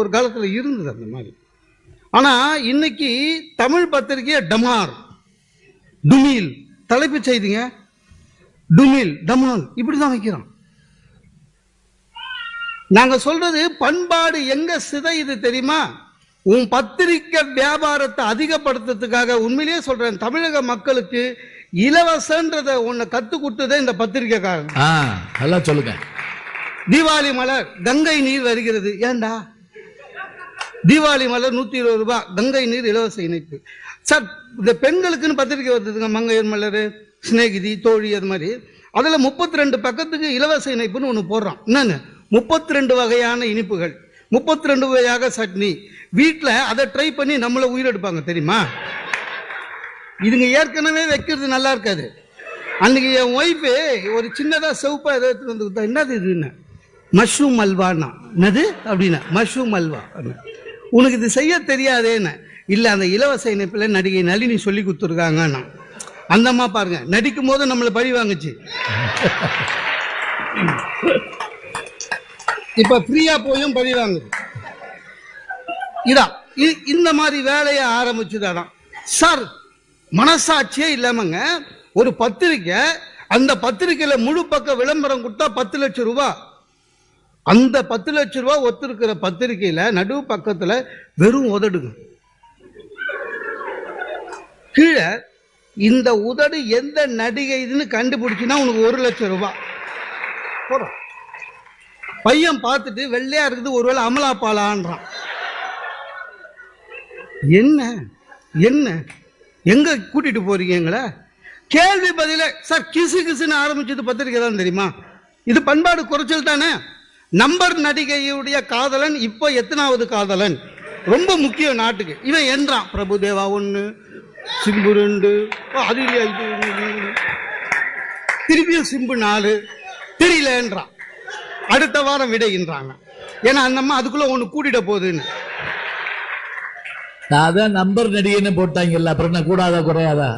ஒரு காலத்துல இருந்தது அந்த மாதிரி. ஆனா இன்னைக்கு தமிழ் பத்திரிகைய டமார் டுமில் தலைப்பு செய்திங்க, டுமில் டமால் இப்படிதான் வைக்கிறோம். நாங்க சொல்றது பண்பாடு எங்க சிதையுது தெரியுமா? உன் பத்திரிக்கை வியாபாரத்தை அதிகப்படுத்துறதுக்காக உண்மையிலேயே சொல்றேன், தமிழக மக்களுக்கு இலவசன்றத ஒண்ணு கத்து கொடுத்ததே இந்த பத்திரிக்கைக்காரங்க. நல்லா சொல்லுங்க. தீபாவளி மலர் கங்கை நீர் வருகிறது, ஏண்டா தீபாவளி மலர் 120 ரூபாய், கங்கை நீர் இலவச இணைப்பு. சார் இந்த பெண்களுக்குன்னு பத்திரிக்கை வருதுங்க, மங்கையர் மலர், சிநேகிதி, தோழி, அது மாதிரி. அதுல 32 பக்கத்துக்கு இலவச இணைப்புன்னு ஒண்ணு போடுறான். என்னன்னு 32 வகையான இனிப்புகள், 32 வகையாக சட்னி. வீட்டில் அதை ட்ரை பண்ணி நம்மள உயிரெடுப்பாங்க தெரியுமா? இதுங்க ஏற்கனவே வைக்கிறது நல்லா இருக்காது. அன்னைக்கு என் ஒய்ஃபு ஒரு சின்னதாக செவப்பா எதை எடுத்துட்டு வந்து கொடுத்தா, என்னது இதுன்னு, மஷ்ரூம் அல்வான்னா. என்னது அப்படின்னா மஷ்ரூம் அல்வா. உனக்கு இது செய்ய தெரியாதேன்னு. இல்லை, அந்த இலவச இணைப்பில் நடிகை நளினி சொல்லி கொடுத்துருக்காங்கன்னா. அந்த அம்மா பாருங்க, நடிக்கும் போது நம்மளை பழி வாங்குச்சு. இப்ப ஃப்ரீயா போயும் பழி வாங்குது. இதான் இந்த மாதிரி வேலையை ஆரம்பிச்சுதான் சார். மனசாட்சியே இல்லாமங்க ஒரு பத்திரிக்கை, அந்த பத்திரிக்கையில முழு பக்க விளம்பரம் கொடுத்தா 10 லட்சம் ரூபாய். அந்த 10 லட்சம் ரூபாய் ஒத்துருக்கிற பத்திரிகையில நடுவு பக்கத்துல வெறும் உதடுங்க. கீழே இந்த உதடு எந்த நடிகைன்னு கண்டுபிடிச்சுன்னா உனக்கு 1 லட்சம் ரூபாய் போறோம். பையன் பார்த்துட்டு வெள்ளையா இருக்குது, ஒருவேளை அமலா பாலான்றான். என்ன என்ன எங்க கூட்டிட்டு போறீங்க எங்களை? கேள்வி பதில சார் கிசு கிசுன்னு ஆரம்பிச்சது பத்திரிகை தான் தெரியுமா? இது பண்பாடு குறைச்சல் தானே. நம்பர் நடிகையுடைய காதலன் இப்போ எத்தனாவது காதலன் ரொம்ப முக்கியம் நாட்டுக்கு. இவன் என்றான், பிரபுதேவா 1, சிம்பு 2, அது திருப்பியும் சிம்பு 4, தெரியலன்றான். அடுத்த வாரம் விடைகின்றாங்க. ஏன்னா அந்தம்மா அதுக்குள்ள ஒண்ணு கூட்டிட போகுதுன்னு. நான் அதான் நம்பர் நடிகைன்னு போட்டாங்கல்ல, அப்புறம் என்ன கூடாதா குறையாதா?